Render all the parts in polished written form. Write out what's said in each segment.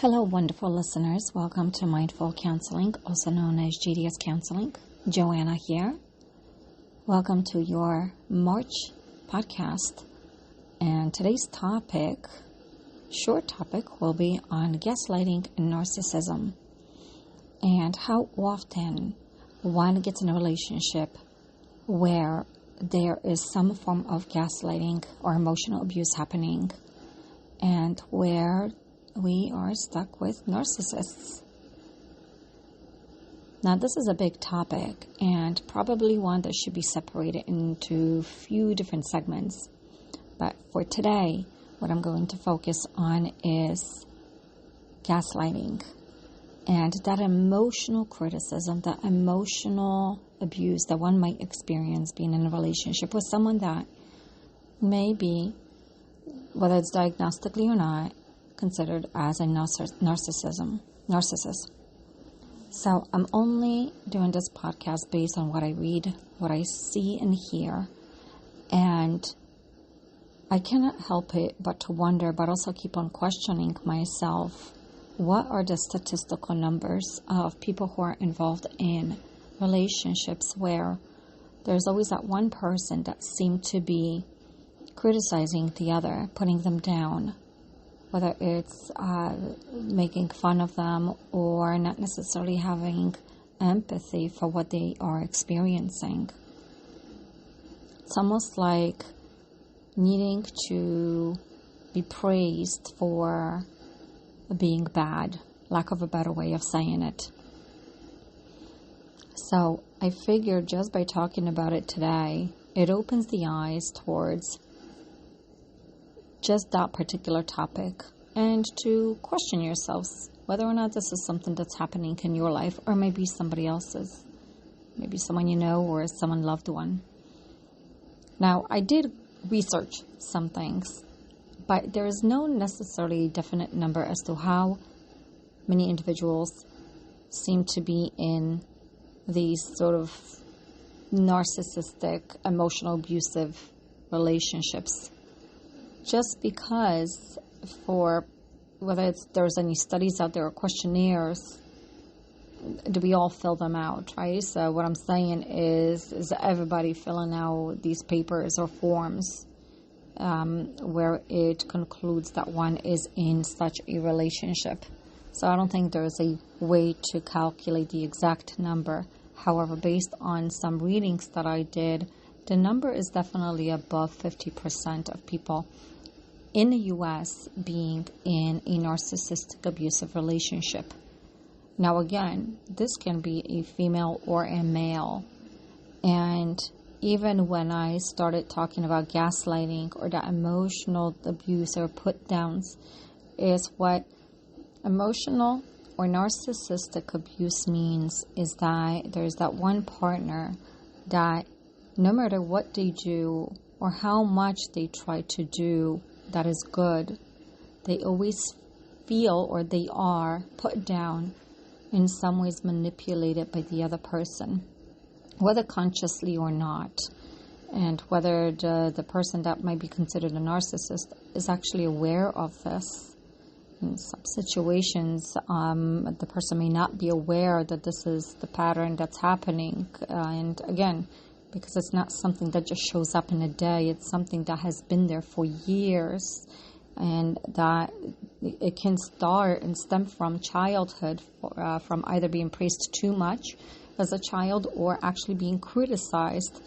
Hello, wonderful listeners. Welcome to Mindful Counseling, also known as GDS Counseling. Joanna here. Welcome to your March podcast. And today's topic, short topic, will be on gaslighting and narcissism. And how often one gets in a relationship where there is some form of gaslighting or emotional abuse happening, and where we are stuck with narcissists. Now, this is a big topic and probably one that should be separated into a few different segments. But for today, what I'm going to focus on is gaslighting and that emotional criticism, that emotional abuse that one might experience being in a relationship with someone that may be, whether it's diagnostically or not, considered as a narcissist. So I'm only doing this podcast based on what I read, what I see and hear, and I cannot help it but to wonder, but also keep on questioning myself. What are the statistical numbers of people who are involved in relationships where there's always that one person that seemed to be criticizing the other, putting them down, whether it's making fun of them or not necessarily having empathy for what they are experiencing. It's almost like needing to be praised for being bad, lack of a better way of saying it. So I figured just by talking about it today, it opens the eyes towards just that particular topic, and to question yourselves whether or not this is something that's happening in your life, or maybe somebody else's, maybe someone you know or someone loved one. Now, I did research some things, but there is no necessarily definite number as to how many individuals seem to be in these sort of narcissistic, emotional, abusive relationships. Just because for whether there's any studies out there or questionnaires, do we all fill them out, right? So what I'm saying is everybody filling out these papers or forms where it concludes that one is in such a relationship. So I don't think there's a way to calculate the exact number. However, based on some readings that I did, the number is definitely above 50% of people in the U.S. being in a narcissistic abusive relationship. Now again, this can be a female or a male. And even when I started talking about gaslighting or that emotional abuse or put downs, is what emotional or narcissistic abuse means is that there's that one partner that no matter what they do or how much they try to do that is good, they always feel or they are put down, in some ways manipulated by the other person, whether consciously or not, and whether the person that might be considered a narcissist is actually aware of this. In some situations, the person may not be aware that this is the pattern that's happening, and again, because it's not something that just shows up in a day. It's something that has been there for years, and that it can start and stem from childhood, from either being praised too much as a child or actually being criticized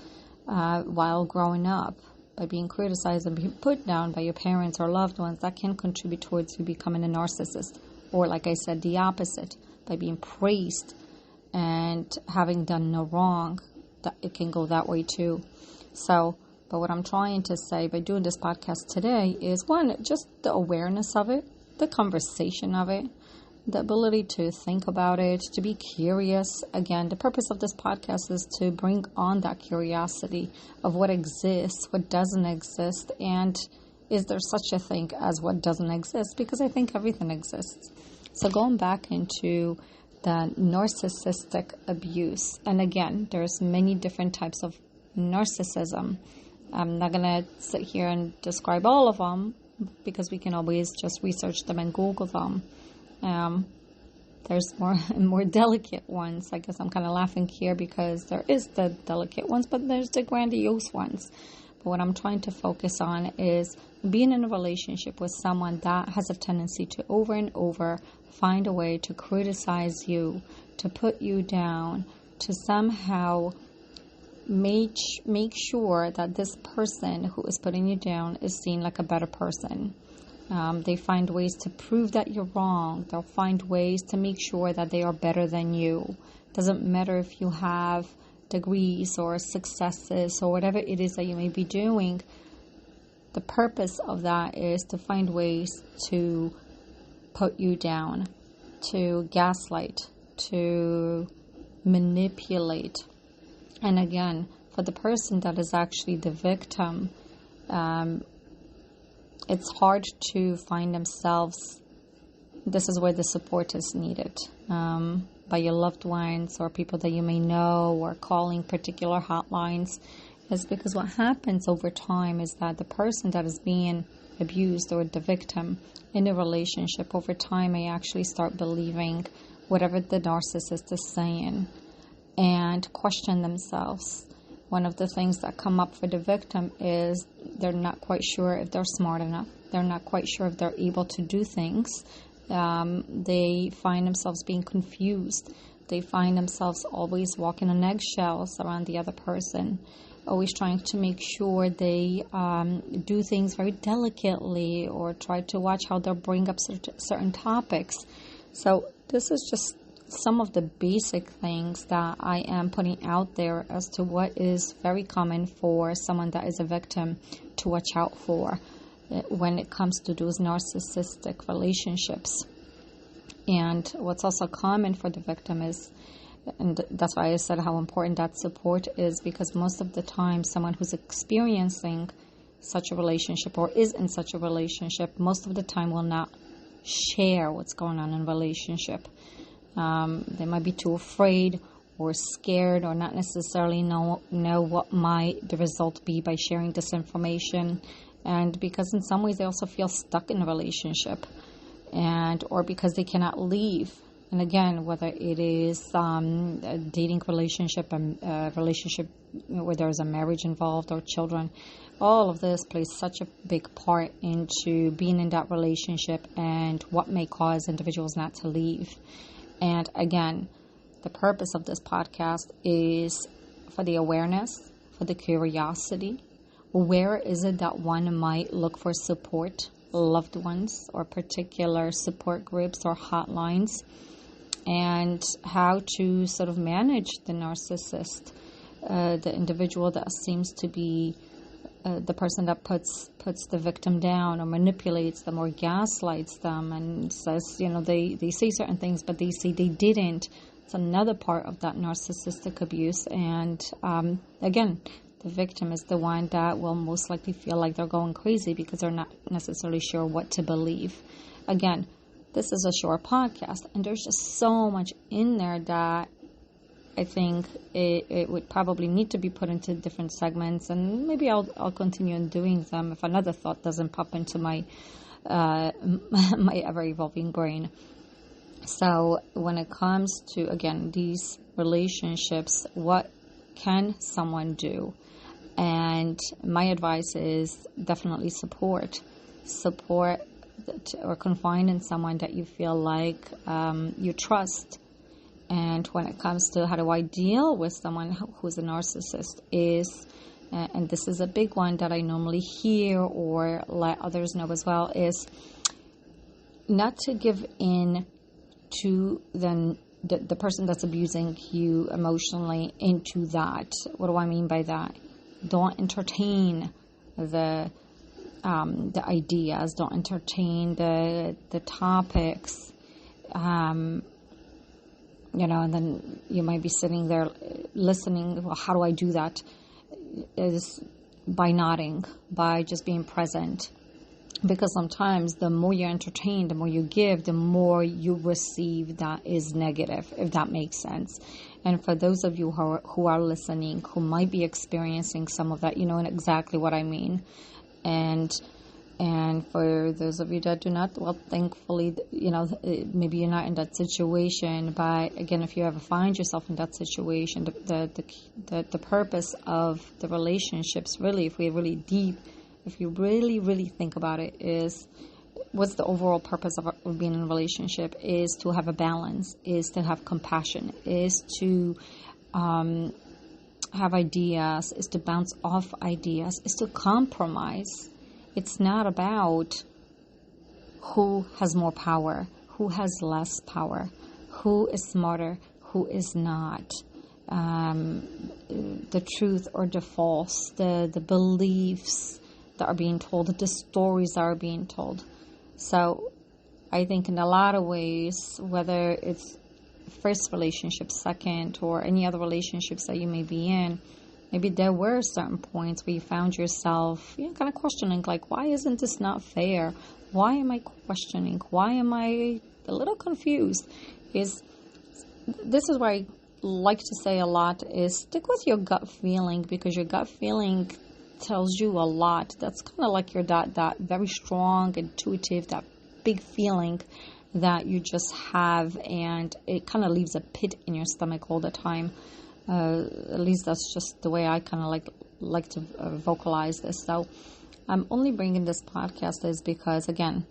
while growing up. By being criticized and being put down by your parents or loved ones, that can contribute towards you becoming a narcissist. Or like I said, the opposite, by being praised and having done no wrong. That it can go that way too. So, but what I'm trying to say by doing this podcast today is, one, just the awareness of it, the conversation of it, the ability to think about it, to be curious. Again, the purpose of this podcast is to bring on that curiosity of what exists, what doesn't exist, and is there such a thing as what doesn't exist? Because I think everything exists. So going back into the narcissistic abuse. And again, there's many different types of narcissism. I'm not going to sit here and describe all of them because we can always just research them and Google them. There's more delicate ones. I guess I'm kind of laughing here because there is the delicate ones, but there's the grandiose ones. But what I'm trying to focus on is being in a relationship with someone that has a tendency to over and over find a way to criticize you, to put you down, to somehow make sure that this person who is putting you down is seen like a better person. They find ways to prove that you're wrong. They'll find ways to make sure that they are better than you. Doesn't matter if you have degrees or successes or whatever it is that you may be doing. The purpose of that is to find ways to put you down, to gaslight, to manipulate. And again, for the person that is actually the victim, it's hard to find themselves. This is where the support is needed by your loved ones or people that you may know, or calling particular hotlines. Is because what happens over time is that the person that is being abused, or the victim in a relationship, over time may actually start believing whatever the narcissist is saying and question themselves. One of the things that come up for the victim is they're not quite sure if they're smart enough. They're not quite sure if they're able to do things. They find themselves being confused. They find themselves always walking on eggshells around the other person, always trying to make sure they do things very delicately, or try to watch how they'll bring up certain topics. So this is just some of the basic things that I am putting out there as to what is very common for someone that is a victim to watch out for when it comes to those narcissistic relationships. And what's also common for the victim is, and that's why I said how important that support is, because most of the time someone who's experiencing such a relationship or is in such a relationship, most of the time will not share what's going on in a relationship. They might be too afraid or scared, or not necessarily know what might the result be by sharing this information. And because in some ways they also feel stuck in a relationship, or because they cannot leave. And again, whether it is a dating relationship, a relationship where there is a marriage involved, or children, all of this plays such a big part into being in that relationship and what may cause individuals not to leave. And again, the purpose of this podcast is for the awareness, for the curiosity. Where is it that one might look for support, loved ones, or particular support groups or hotlines, and how to sort of manage the narcissist, the individual that seems to be the person that puts the victim down, or manipulates them, or gaslights them, and says, they say certain things, but they say they didn't. It's another part of that narcissistic abuse. And again, the victim is the one that will most likely feel like they're going crazy because they're not necessarily sure what to believe. Again, this is a short podcast, and there's just so much in there that I think it would probably need to be put into different segments, and maybe I'll continue in doing them if another thought doesn't pop into my my ever-evolving brain. So when it comes to, again, these relationships, what can someone do? And my advice is definitely support, or confide in someone that you feel like you trust. And when it comes to how do I deal with someone who's a narcissist is, and this is a big one that I normally hear or let others know as well, is not to give in to the person that's abusing you emotionally into that. What do I mean by that? Don't entertain the ideas. Don't entertain the topics. And then you might be sitting there listening. Well, how do I do that? Is by nodding, by just being present. Because sometimes the more you entertain, the more you give, the more you receive that is negative, if that makes sense. And for those of you who are listening, who might be experiencing some of that, you know exactly what I mean. And And for those of you that do not, well, thankfully, maybe you're not in that situation. But again, if you ever find yourself in that situation, the purpose of the relationships, really, if we're really deep, if you really, really think about it, is what's the overall purpose of being in a relationship? Is to have a balance, is to have compassion, is to have ideas, is to bounce off ideas, is to compromise. It's not about who has more power, who has less power, who is smarter, who is not, the truth or the false, the beliefs that are being told, the stories that are being told. So I think in a lot of ways, whether it's first relationship, second, or any other relationships that you may be in, maybe there were certain points where you found yourself, kind of questioning, like, why isn't this not fair? Why am I questioning? Why am I a little confused? This is why I like to say a lot is stick with your gut feeling, because your gut feeling tells you a lot. That's kind of like your that very strong, intuitive, that big feeling that you just have, and it kind of leaves a pit in your stomach all the time. At least that's just the way I kind of like to vocalize this. So I'm only bringing this podcast is because, again,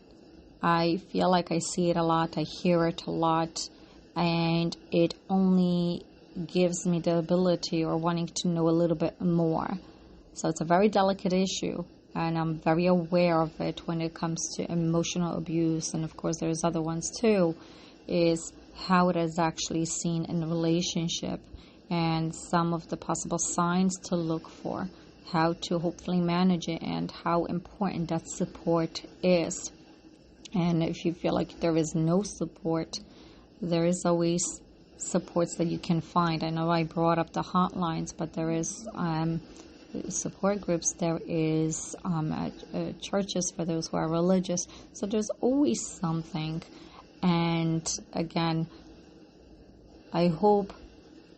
I feel like I see it a lot, I hear it a lot, and it only gives me the ability or wanting to know a little bit more. So it's a very delicate issue, and I'm very aware of it when it comes to emotional abuse, and of course there's other ones too, is how it is actually seen in a relationship, and some of the possible signs to look for, how to hopefully manage it, and how important that support is. And if you feel like there is no support, there is always supports that you can find. I know I brought up the hotlines, but there is support groups, there is churches for those who are religious. So there's always something. And again, I hope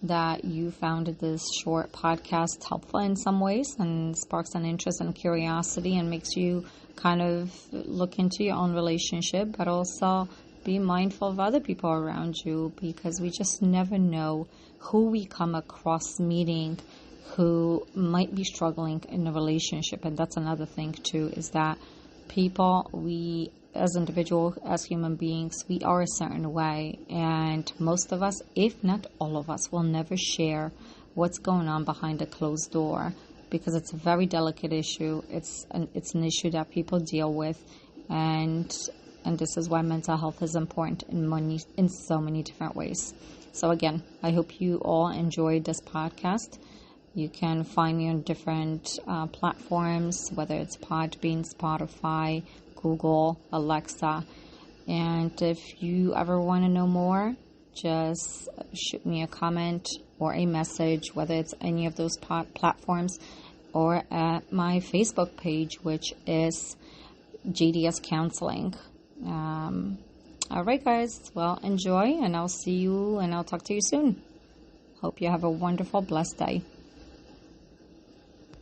that you found this short podcast helpful in some ways and sparks an interest and curiosity and makes you kind of look into your own relationship, but also be mindful of other people around you, because we just never know who we come across meeting who might be struggling in a relationship. And that's another thing too, is that people, we as individuals, as human beings, we are a certain way, and most of us, if not all of us, will never share what's going on behind a closed door, because it's a very delicate issue. It's an issue that people deal with, and this is why mental health is important in so many different ways. So again, I hope you all enjoyed this podcast. You can find me on different platforms, whether it's Podbean, Spotify, Google, Alexa. And if you ever want to know more, just shoot me a comment or a message, whether it's any of those platforms or at my Facebook page, which is GDS Counseling. All right, guys. Well, enjoy, and I'll see you, and I'll talk to you soon. Hope you have a wonderful, blessed day.